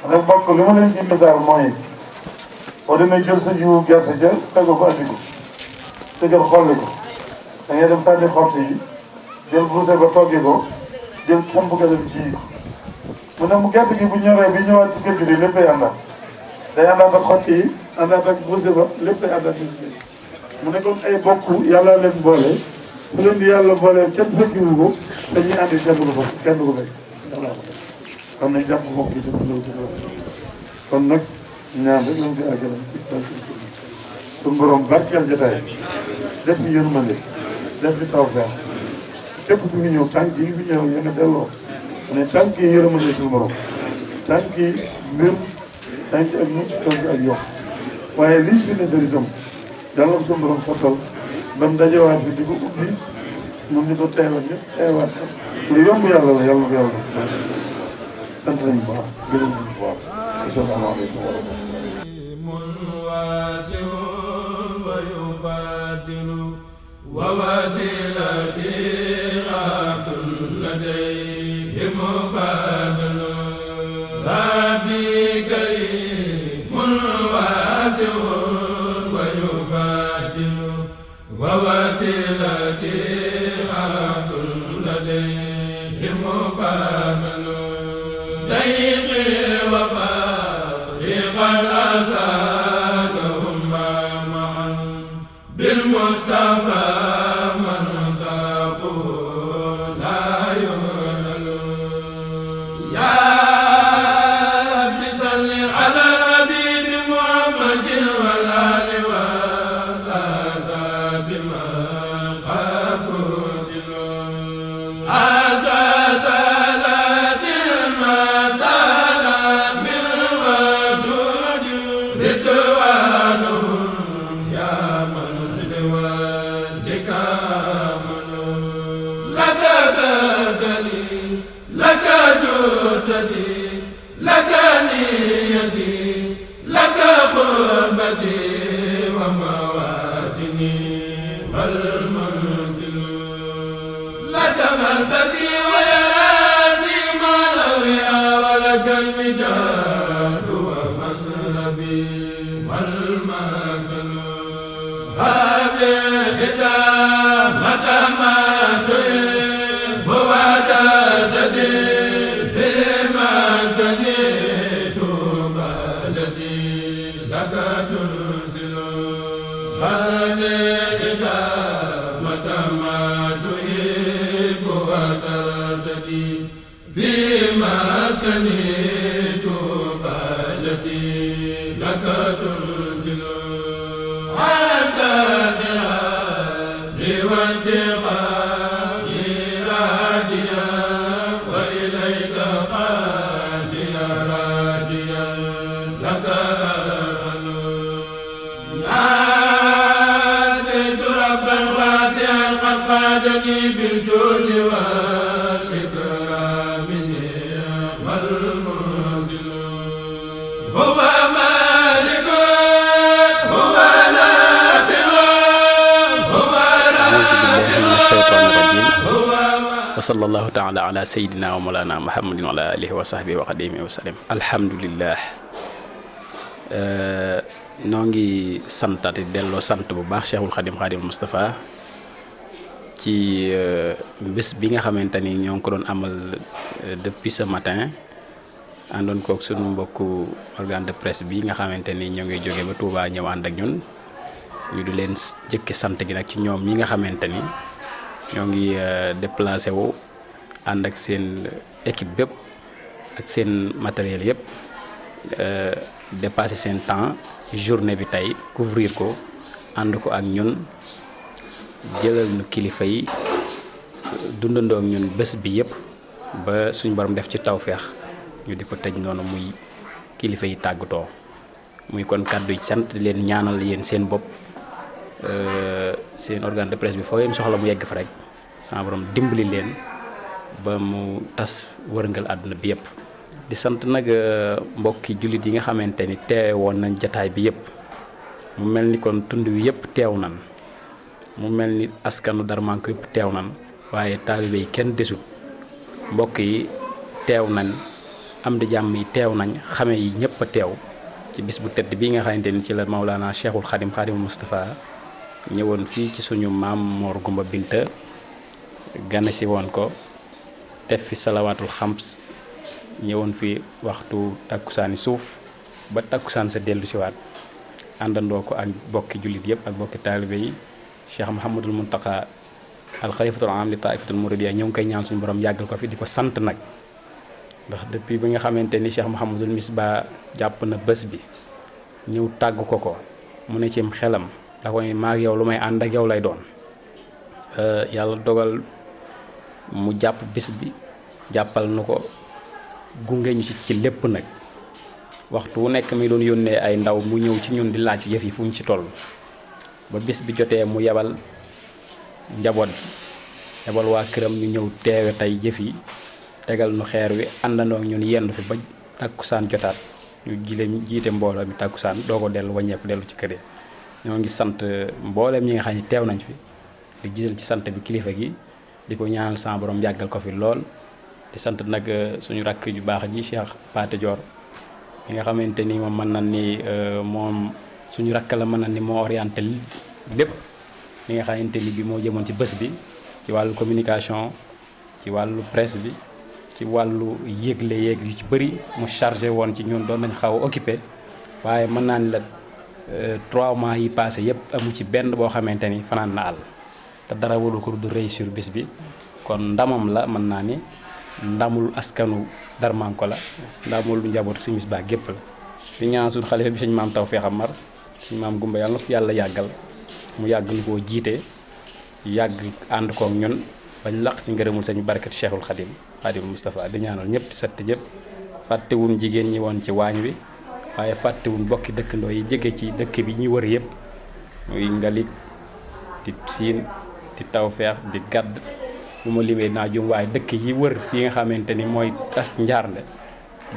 ndax bokk li ma leen di misaal mooy boo demee jël sa jiwu gerte ca tegu ko andi ko te jël xolli ko da ngay dem sànni xott yi jël buuse ba toggi ko jël xamb ga dem ji ko mu ne mu gerte gi bu ñoree bi ñëwaat ci kër gi di léppay àndaat day àndaat ak xott yi àndaat ak buuse ba léppay àndaat ci mu ne comme ay bokk yàlla leen boole fu leen di yàlla boole kenn fekkiwu ko dañuy àndi kenn du ko fekk kon nañ jàpp bokk yi def loolu ci loolu kon nag ñaan rek lañ fi àggale ci suñu borom barkeel jotaay def fi yërmande def fi tawfeex képp ku ngi ñëw tànk yi fi ñëw nga delloo ne tànk yi yërmande suñu borom tànk yi mbir tànk ak mucc tànk ak yokk waaye lii fi ne sëriñ itam yàlla ko suñu borom sottal ba mu dajewaat fi di ko ubbi moom ñu ko teewal ñëpp teewaat lu yomb yàlla la yàlla ko yàlla sant nañu bu baax gërëm nañu bu baax asalaamaaleykum wa sallallahu taala ala sayidina wa mawlana muhammadin wa ala alihi wa sahbihi wa qadimihi wa sallam. alhamdulillah noo ngi santati delloo sant bu baax Cheikhul Khadim Khadimul Moustapha ci bés bi nga xamante ni ñoo ngi ko doon amal depuis ce matin àndoon koog sunu mbokku organe de presse bi nga xamante ni ñoo ngi jóge ba Touba ñëw ànd ak ñun ñu di leen jëkke sant gi nag ci ñoom ñi nga xamante ni ñoo ngi déplacé wu ànd ak seen équipe bépp ak seen matériel yëpp dépassé seen temps journée bi tey couvrir ko ànd ko ak ñun jëlal nu kilifa yi dundandoo ak ñun bés bi yëpp ba suñu borom def ci tawféex ñu di ko tëj noonu muy kilifa yi tàggatoo muy kon kàddu yi sant di leen ñaanal yéen seen bopp seen organe de presse bi foo leen soxla mu yegg fa rek sama borom dimbali leen ba mu tas wërngal àdduna bi yëpp di sant nag mbokki jullit yi nga xamante ni teewoon nañ jataay bi yëpp mu mel ni kon tund wi yëpp teew nan mu mel ni askanu Darmanko yëpp teew nan waaye taalibe yi kenn desut mbokk yi teew nañ am di jàmm yi teew nañ xame yi ñëpp a teew ci bis bu tedd bii nga xamante ni ci la Maulana Cheikhul Khadim Khadimul Moustapha ñëwoon fii ci suñu maam Mor Gumba Binta gane si woon ko def fi salawaatul xams ñëwoon fi waxtu takkusaani suuf ba takkusaan sa dellu siwaat àndandoo ko ak bokki jullit yëpp ak bokki taalibe yi Cheikh Mouhamadul Mountakha al xalifatul am li taifatul muridiyya ñoo ngi koy ñaan suñu borom yàggal ko fi di ko sant nag ndax depuis bi nga xamante ni Cheikh Mouhamadul Misbah jàpp na bés bi ñëw tàgg ko mu ne cim xelam da ko ni maag yow lu may ànd ak yow lay doon yàlla dogal mu jàpp bis bi jàppal nu ko gunge ñu ci lépp nag waxtu wu nekk mi doon yónnee ay ndaw mu ñëw ci ñun di laaj yëf yi fu ñu ci toll ba bis bi jotee mu yebal njaboot bi yebal waa këram ñu ñëw teewe tey jëf yi tegal nu xeer wi àndandoo ak ñun yendu fi ba takkusaan jotaat ñu jiite mbooloo mi takkusaan doo ko dellu wàññeeku dellu ci kër yi ñoo ngi sant mbooleem ñi nga xam ne teew nañ fi di jiital ci sant bi kilifa gi di ko ñaanal sama borom yàggal ko fi lool di sant nag suñu rakk ju baax ji Cheikh Paate Dior mi nga xamante ni moom mën na ni moom suñu rakk la mën na ni moo orienté lépp li nga xamante ni bi moo jëmoon ci bés bi ci wàllu communication ci wàllu presse bi ci wàllu yéegle yu ci bëri mu chargé woon ci ñun doon nañ xaw a occupé waaye mën naa ni la 3 mois yi passé yëpp amu ci benn boo xamante ni fanaan na àll te dara waru ko du réussir bis bi kon ndamam la mën naa ni ndamul askanu Darmanko la ndamul njabootu Sëñ Misbah gépp la di ñaan suñu xalifa bi suñu maam Tawfeex Amar suñu maam Gumba yàlla na ko yàlla yàggal mu yàgg ñu koo jiite yàgg ànd koog ñun bañ laq ci ngërëmul sañu barkat Cheikhul Khadim Khadimul Moustapha di ñaanal ñëpp di sant ñëpp fàttewuñ jigéen ñi woon ci waañ wi waaye fàttewuñ bokki dëkkandoo yi jege ci dëkk bi ñu wër yëpp muy Ngalik di Siin di Tawfeex di Gadd bu ma limee naa jum waaye dëkk yi wër fii nga xamante ni mooy tas njaarnde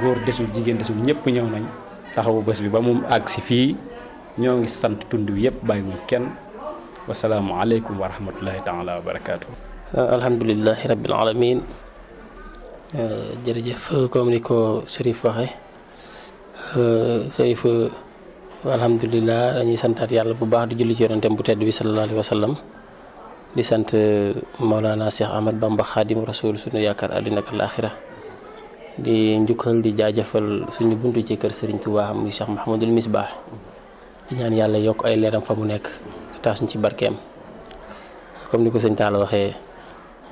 góor desul jigéen desul ñëpp ñëw nañ taxawu bés bi ba mu àgg si fii ñoo ngi sant tund wi yëpp bàyyiwuñ kenn wasalaamu aleykum wa rahmatullahi taala wa barakaatu. alhamdulilahi rabbil alamin jërëjëf comme ni ko Chérif waxe Chérif alhamdulilah dañuy santaat yàlla bu baax di julli ci yonentem bu tedd bi sallallahu alayhi wa sallam di sant Maulana Cheikh Ahmad Bamba Khadimu Rasul suñu yaakaar àddina ak alaaxira di njukkal di jaajëfal suñu buntu ci kër Serigne Touba muy Cheikh Mouhamadul Misbah di ñaan yàlla yokk ay leeram fa mu nekk taas ñu ci barkeem comme ni ko sëñ Talla waxee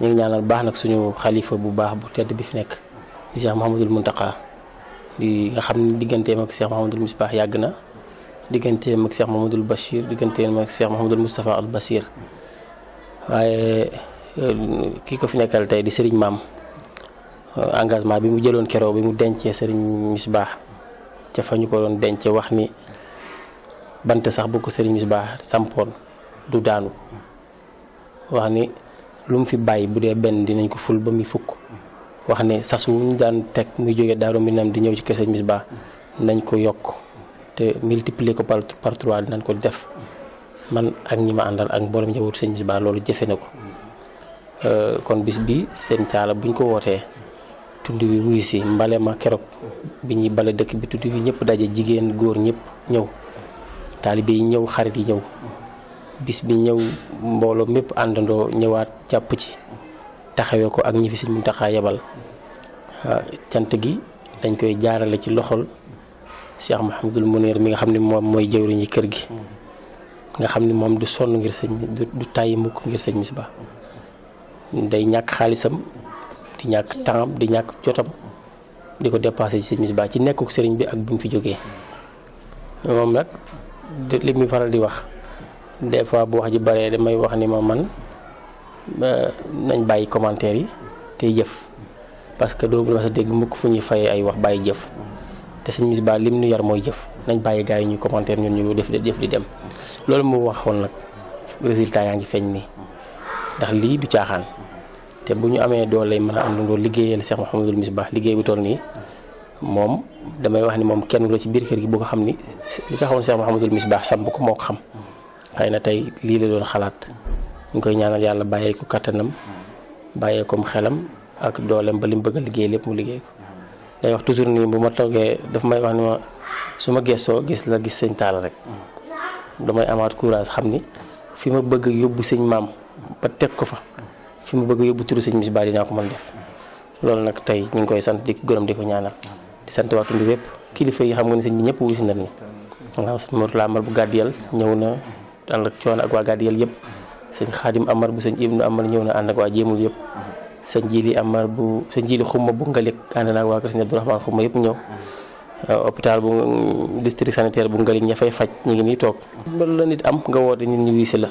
ñu ngi ñaanal baax nag suñu xalifa bu baax bu tedd bi fi nekk di Cheikh Mouhamadul Mountakha di nga xam ne digganteem ak Cheikh Mouhamadul Misbah yàgg na digganteem ak Cheikh Mouhamadul Bachir digganteem ak Cheikh Mouhamadul Moustapha al Basir waaye kii ko fi nekkal tey di Serigne Maam engagement bi mu jëloon keroog bi mu dencee Serigne Misbah ca fa ñu ko doon dencee wax ni bant sax bu ko Serigne Misbah sampoon du daanu wax ni lu mu fi bàyyi bu dee benn dinañ ko ful ba muy fukk wax ni sas mu ñu daan teg muy jógee Daaru Minam di ñëw ci kër Serigne Misbah nañ ko yokk te multiplier ko par 3 dinañ ko def man ak ñi ma àndal ak mboolem njabootu Serigne Misbah loolu jëfe na ko kon bis bi seen taala buñ ko wootee tund bi wuyu si mbale ma keroog bi ñuy bale dëkk bi tund bi ñëpp daje jigéen góor ñëpp ñëw taalibe yi ñëw xarit yi ñëw bis bi ñëw mbooloo mépp àndandoo ñëwaat jàpp ci taxawee ko ak ñi fi Serigne Mountakha yebal cant gi dañ koy jaarale ci loxol Cheikh Mouhamadul Mounir mi nga xam ne moom mooy jëwriñu kër gi nga xam ni moom du sonn ngir du tàyyi mukk ngir Serigne Misbah day ñàkk xaalisam di ñàkk temps di ñàkk jotam di ko dépassé ci Serigne Misbah ci nekkuk Serigne bi ak bi mu fi jógee moom nag li muy faral di wax des fois bu wax ji baree damay wax ni ma man nañ bàyyi commentaire yi tey jëf parce que doo ma sa dégg mukk fu ñuy fayee ay wax bàyyi jëf te Serigne Misbah lim nu yar mooy jëf nañ bàyyi gars yi ñuy commentaire ñun ñu def di dem loolu mu waxoon nag résultat yaa ngi feeñ nii ndax lii du caaxaan te bu ñu amee doole mën a am lu liggéeyal Cheikh Mouhamadul Misbah liggéey bu toll nii moom damay wax ni moom kenn la ci biir kër gi bu ko xam ni li taxawoon Cheikh Mouhamadul Misbah samp ko moo ko xam xëy na tey lii la doon xalaat ñu koy ñaanal yàlla bàyyee ko kattanam bàyyee ko xelam ak dooleem ba li mu bëgg a liggéey lépp mu liggéey ko. day wax toujours nii bu ma toogee daf may wax ni ma su ma gëstoo gis sëñ Talla rek damay amaat courage xam ni fi ma bëgg yóbbu sëñ maam ba teg ko fa fi ma bëgg yóbbu turu sëñ Misbah dinaa ko mën def loolu nag tey ñu ngi koy sant di ko gërëm di ko ñaanal di sant waa tund wépp kilifa yi xam nga ne sëñ bi ñëpp wuyu si nañ ni waaw sëñ Mourtala Amar bu Gàddiyal ñëw na ànd ak coono ak waa Gàddiyal yëpp sëñ Xaadim Amar bu sëñ Ibnu Amar ñëw na ànd ak waa Jéemul yëpp sëñ Jili Amar bu sëñ Jili Xumma bu Ngalik ànd na ak waa kër sëñ Abdourahmane Xumma yëpp ñëw hôpital bu district sanitaire bu Ngalik ña fay faj ñu ngi nii toog loolu la nit am nga woote nit ñi wuyu si la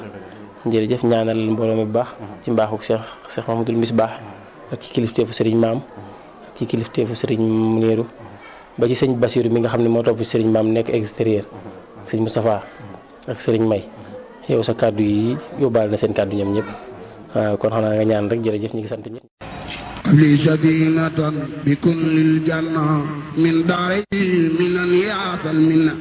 jërëjëf ñaanal mbooloo mi bu baax ci mbaaxu Cheikh Mouhamadul Misbah ak ci kilifteefu sëriñ maam ak ci kilifteefu sëriñ Muniru ba ci sëñ Basiru mi nga xam ne moo topp sëriñ maam nekk extérieur ak sëñ Moustapha ak sëriñ May yow sa kàddu yi yóbbaale na seen kàddu ñoom ñëpp waaw kon xanaa nga ñaan rek jërëjëf ñi ngi sant ñëpp li sadinatan bi kun lil janna min daari minan yaatal minna